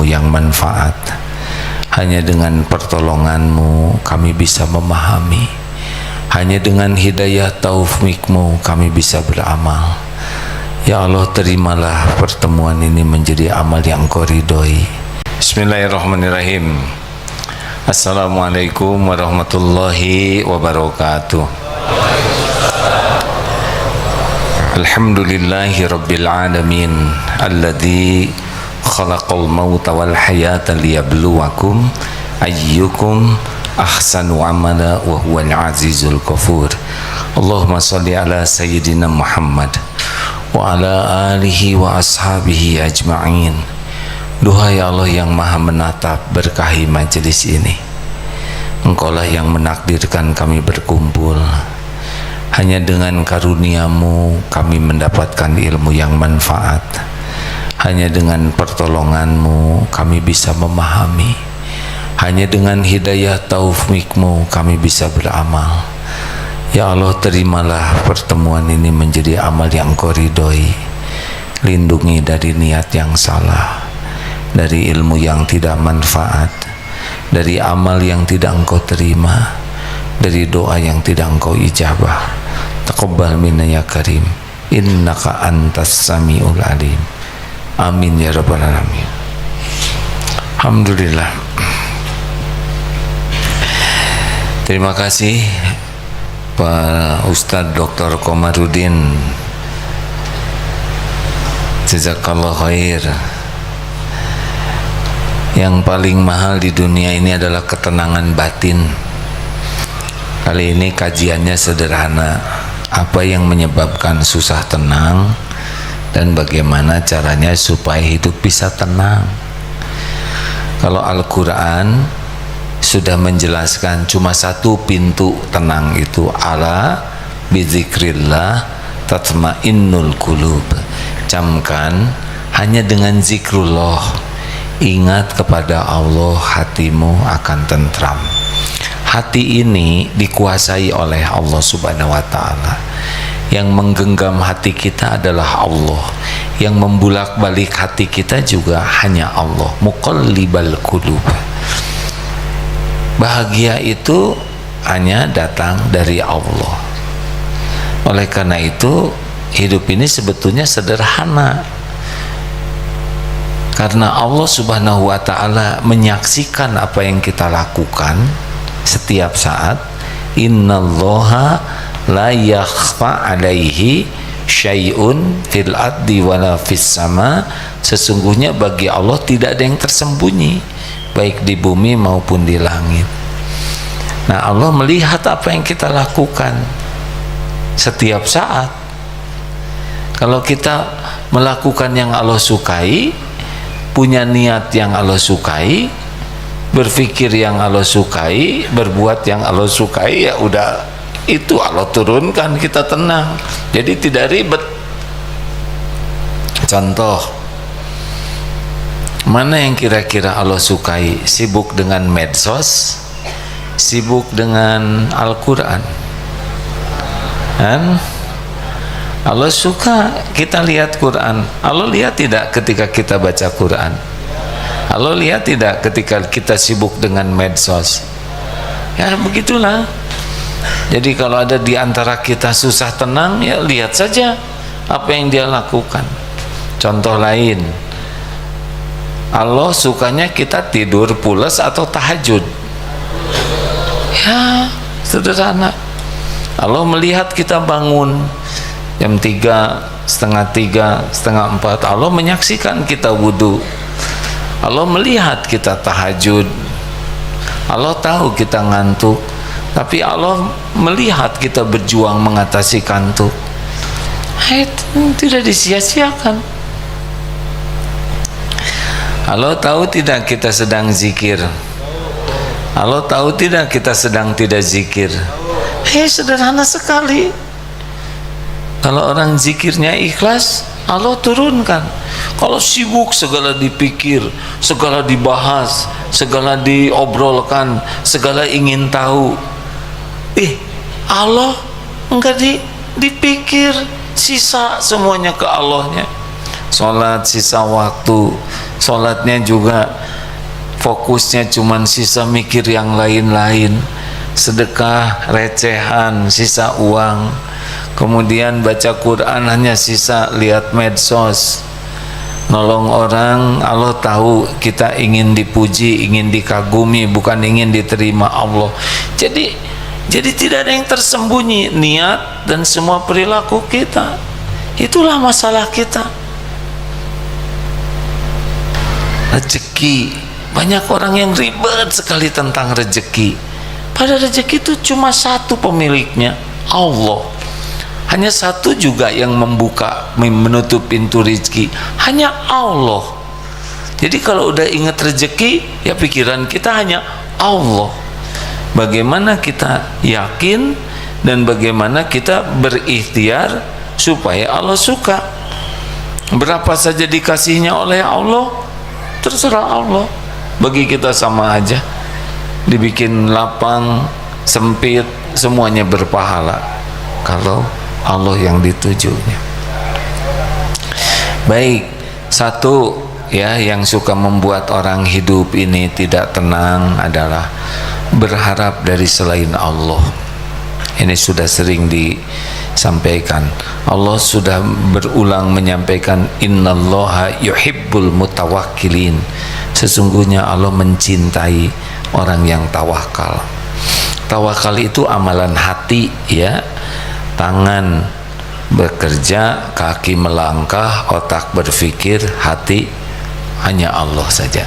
ilmu yang manfaat. Hanya dengan pertolongan-Mu kami bisa memahami. Hanya dengan hidayah taufik-Mu kami bisa beramal. Ya Allah, terimalah pertemuan ini menjadi amal yang Engkau ridhoi. Bismillahirrahmanirrahim. Assalamualaikum warahmatullahi wabarakatuh. Alhamdulillahi rabbil alamin alladzi khalaqal mauta wal hayata liyabluwakum ayyukum ahsanu amala wa huwal azizul ghafur. Allahumma shalli ala sayyidina Muhammad wa ala alihi wa ashabihi ajma'in. Duhai Allah yang maha menatap, berkahi majelis ini. Engkaulah yang menakdirkan kami berkumpul. Hanya dengan karunia-Mu kami mendapatkan ilmu yang manfaat. Hanya dengan pertolongan-Mu kami bisa memahami. Hanya dengan hidayah taufik-Mu kami bisa beramal. Ya Allah, terimalah pertemuan ini menjadi amal yang Engkau ridhoi. Lindungi dari niat yang salah, dari ilmu yang tidak manfaat, dari amal yang tidak Engkau terima, dari doa yang tidak Engkau ijabah. Taqabbal minna ya karim, innaka antas samiul alim. Amin ya rabbal alamin. Alhamdulillah. Terima kasih Pak Ustadz Dr. Komarudin, jazakallah khair. Yang paling mahal di dunia ini adalah ketenangan batin. Kali ini kajiannya sederhana. Apa yang menyebabkan susah tenang dan bagaimana caranya supaya hidup bisa tenang. Kalau Al-Quran sudah menjelaskan cuma satu pintu tenang, itu ala bizikrillah tatmainnul qulub. Camkan, hanya dengan zikrullah, ingat kepada Allah, hatimu akan tentram. Hati ini dikuasai oleh Allah Subhanahu wa Ta'ala. Yang menggenggam hati kita adalah Allah. Yang membulak-balik hati kita juga hanya Allah. Muqallibal qulub. Bahagia itu hanya datang dari Allah. Oleh karena itu, hidup ini sebetulnya sederhana. Karena Allah Subhanahu wa Ta'ala menyaksikan apa yang kita lakukan setiap saat. Innallaha la yakhfa alaihi syai'un fil ardi wala fis sama. Sesungguhnya bagi Allah tidak ada yang tersembunyi, baik di bumi maupun di langit. Nah, Allah melihat apa yang kita lakukan setiap saat. Kalau kita melakukan yang Allah sukai, punya niat yang Allah sukai, berpikir yang Allah sukai, berbuat yang Allah sukai, ya udah, itu Allah turunkan, kita tenang. Jadi tidak ribet. Contoh, mana yang kira-kira Allah sukai? Sibuk dengan medsos, sibuk dengan Al-Quran. Kan? Allah suka kita lihat Quran. Allah lihat tidak ketika kita baca Quran? Allah lihat tidak ketika kita sibuk dengan medsos? Ya begitulah. Jadi kalau ada di antara kita susah tenang, ya lihat saja apa yang dia lakukan. Contoh lain, Allah sukanya kita tidur pulas atau tahajud? Ya sederhana. Allah melihat kita bangun jam 3, setengah 3, setengah 4. Allah menyaksikan kita wudhu. Allah melihat kita tahajud. Allah tahu kita ngantuk, tapi Allah melihat kita berjuang mengatasi kantuk. Tidak disia-siakan. Allah tahu tidak kita sedang zikir? Allah tahu tidak kita sedang tidak zikir? Sederhana sekali. Kalau orang zikirnya ikhlas, Allah turunkan. Kalau sibuk segala dipikir, segala dibahas, segala diobrolkan, segala ingin tahu, Allah enggak dipikir, sisa semuanya ke Allahnya. Sholat sisa waktu, sholatnya juga fokusnya cuman sisa mikir yang lain-lain, sedekah recehan, sisa uang, kemudian baca Quran hanya sisa lihat medsos, nolong orang. Allah tahu kita ingin dipuji, ingin dikagumi, bukan ingin diterima Allah. Jadi tidak ada yang tersembunyi, niat dan semua perilaku kita. Itulah masalah kita. Rezeki, banyak orang yang ribet sekali tentang rezeki. Pada rezeki itu cuma satu pemiliknya, Allah. Hanya satu juga yang membuka, menutup pintu rezeki, hanya Allah. Jadi kalau udah ingat rezeki, ya pikiran kita hanya Allah. Bagaimana kita yakin dan bagaimana kita berikhtiar supaya Allah suka. Berapa saja dikasihnya oleh Allah, terserah Allah. Bagi kita sama aja, dibikin lapang, sempit, semuanya berpahala kalau Allah yang ditujunya. Baik, satu ya yang suka membuat orang hidup ini tidak tenang adalah berharap dari selain Allah. Ini sudah sering disampaikan. Allah sudah berulang menyampaikan, innallaha yuhibbul mutawakkilin. Sesungguhnya Allah mencintai orang yang tawakal. Tawakal itu amalan hati ya. Tangan bekerja, kaki melangkah, otak berpikir, hati hanya Allah saja.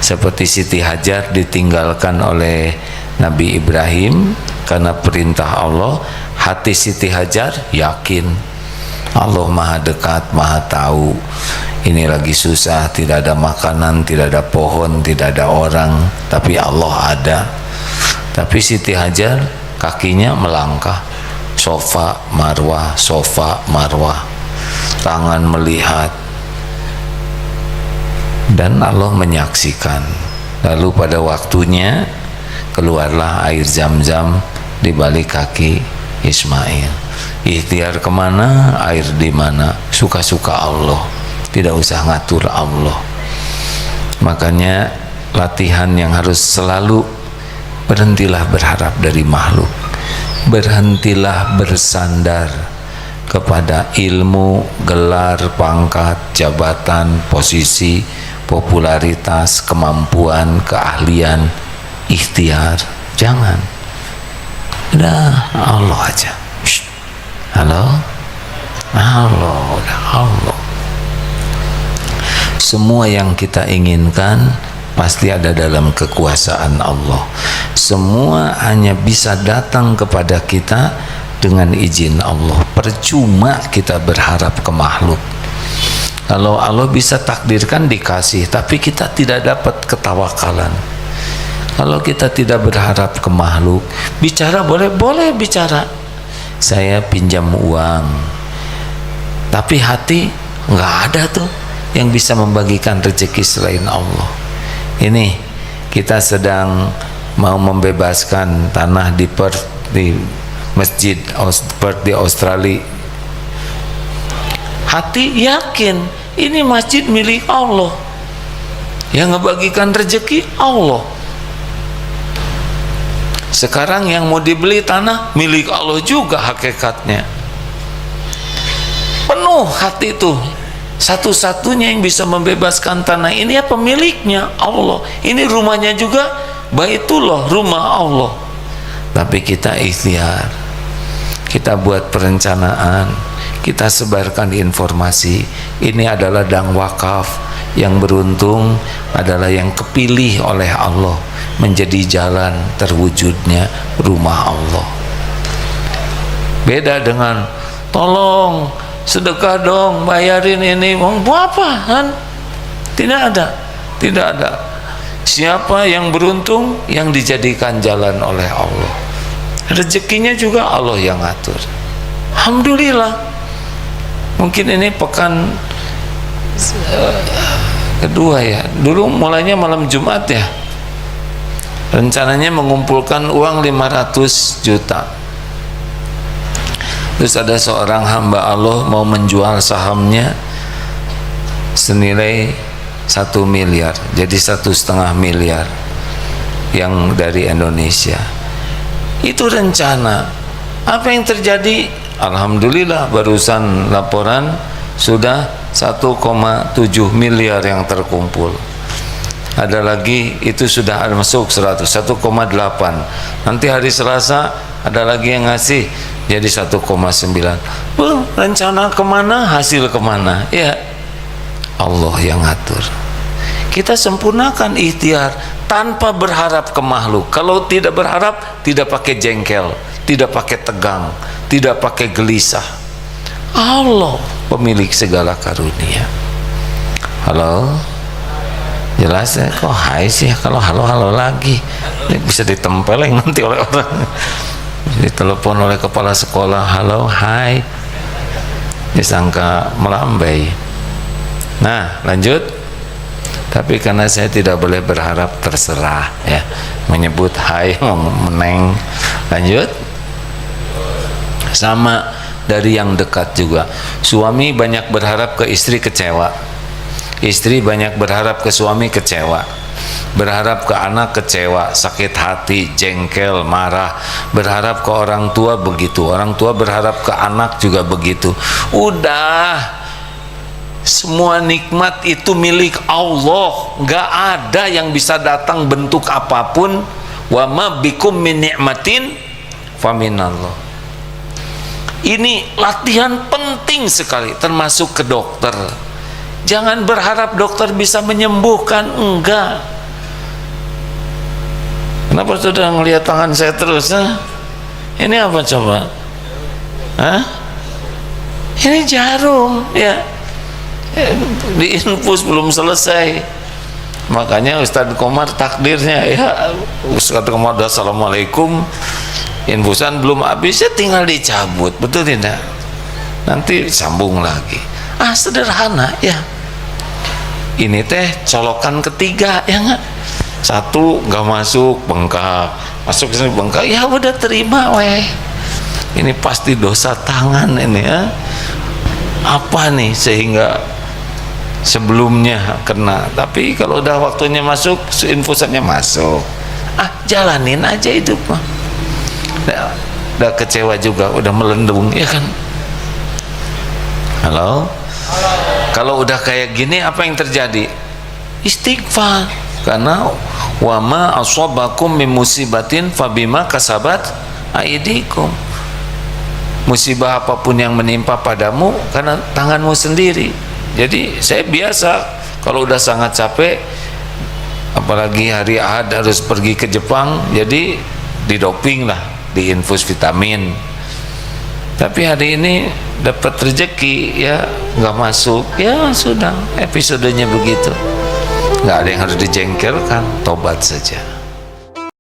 Seperti Siti Hajar ditinggalkan oleh Nabi Ibrahim karena perintah Allah. Hati Siti Hajar yakin Allah maha dekat, maha tahu. Ini lagi susah, tidak ada makanan, tidak ada pohon, tidak ada orang, tapi Allah ada. Tapi Siti Hajar kakinya melangkah, sofa marwah, tangan melihat, dan Allah menyaksikan. Lalu pada waktunya keluarlah air Zam-Zam di balik kaki Ismail. Ikhtiar kemana, air di mana, suka-suka Allah, tidak usah ngatur Allah. Makanya latihan yang harus selalu, berhentilah berharap dari makhluk, berhentilah bersandar kepada ilmu, gelar, pangkat, jabatan, posisi, popularitas, kemampuan, keahlian. Ikhtiar jangan, udah Allah aja. Halo, udah Allah. Semua yang kita inginkan pasti ada dalam kekuasaan Allah. Semua hanya bisa datang kepada kita dengan izin Allah. Percuma kita berharap ke makhluk. Kalau Allah bisa takdirkan dikasih, tapi kita tidak dapat ketawakalan. Kalau kita tidak berharap ke makhluk, bicara boleh bicara. Saya pinjam uang, tapi hati nggak ada tuh yang bisa membagikan rezeki selain Allah. Ini kita sedang mau membebaskan tanah di Perth, di masjid Perth di Australia. Hati yakin ini masjid milik Allah, yang ngebagikan rezeki Allah. Sekarang yang mau dibeli tanah milik Allah juga hakikatnya. Penuh hati itu. Satu-satunya yang bisa membebaskan tanah ini ya pemiliknya Allah. Ini rumahnya juga Baitullah, rumah Allah. Tapi kita ikhtiar, kita buat perencanaan, kita sebarkan informasi. Ini adalah ladang wakaf. Yang beruntung adalah yang kepilih oleh Allah menjadi jalan terwujudnya rumah Allah. Beda dengan tolong sedekah dong, bayarin ini, mau apa kan? Tidak ada. Siapa yang beruntung, yang dijadikan jalan oleh Allah. Rezekinya juga Allah yang atur. Alhamdulillah. Mungkin ini pekan kedua ya. Dulu mulainya malam Jumat ya. Rencananya mengumpulkan uang 500 juta. Terus ada seorang hamba Allah mau menjual sahamnya senilai 1 miliar jadi 1,5 miliar yang dari Indonesia. Itu rencana. Apa yang terjadi? Alhamdulillah barusan laporan sudah 1,7 miliar yang terkumpul. Ada lagi itu sudah masuk 1,8. Nanti hari Selasa ada lagi yang ngasih jadi 1,9. Rencana kemana, hasil kemana? Ya Allah yang ngatur. Kita sempurnakan ikhtiar tanpa berharap ke makhluk. Kalau tidak berharap, tidak pakai jengkel, tidak pakai tegang, tidak pakai gelisah. Allah pemilik segala karunia. Halo, jelas ya? Kok hai sih? Kalau halo lagi ini bisa ditempeleng nanti oleh orang, ditelepon oleh kepala sekolah, halo, hai, disangka melambai. Nah, lanjut. Tapi karena saya tidak boleh berharap, terserah ya, menyebut hai, meneng. Lanjut. Sama dari yang dekat juga. Suami banyak berharap ke istri, kecewa. Istri banyak berharap ke suami, kecewa. Berharap ke anak, kecewa, sakit hati, jengkel, marah. Berharap ke orang tua begitu. Orang tua berharap ke anak juga begitu. Udah, semua nikmat itu milik Allah. Nggak ada yang bisa datang bentuk apapun. Wa ma bikum min ni'matin faminallah. Ini latihan penting sekali, termasuk ke dokter. Jangan berharap dokter bisa menyembuhkan, enggak. Kenapa sudah ngelihat tangan saya terus? Ini apa coba? Ini jarum, ya. Diinfus belum selesai. Makanya Ustadz Komar takdirnya, ya Ustadz Komar udah assalamualaikum, infusan belum habis, ya tinggal dicabut, betul tidak? Nanti sambung lagi. Sederhana ya. Ini teh colokan ketiga, ya nggak? Satu nggak masuk, bengkak, masuk sini bengkak, ya udah terima weh. Ini pasti dosa tangan ini ya. Apa nih sehingga sebelumnya kena, tapi kalau udah waktunya masuk, infusannya masuk, jalanin aja hidup mah. Udah kecewa juga, udah melendung, ya kan? Halo? Kalau udah kayak gini, apa yang terjadi? Istighfar. Karena wama asobakum min musibatin fabima kasabat aidikum. Musibah apapun yang menimpa padamu karena tanganmu sendiri. Jadi saya biasa kalau udah sangat capek, apalagi hari Ahad harus pergi ke Jepang, jadi didoping lah, diinfus vitamin. Tapi hari ini dapat rezeki, ya nggak masuk, ya sudah, episodenya begitu. Nggak ada yang harus dijengkelkan, tobat saja.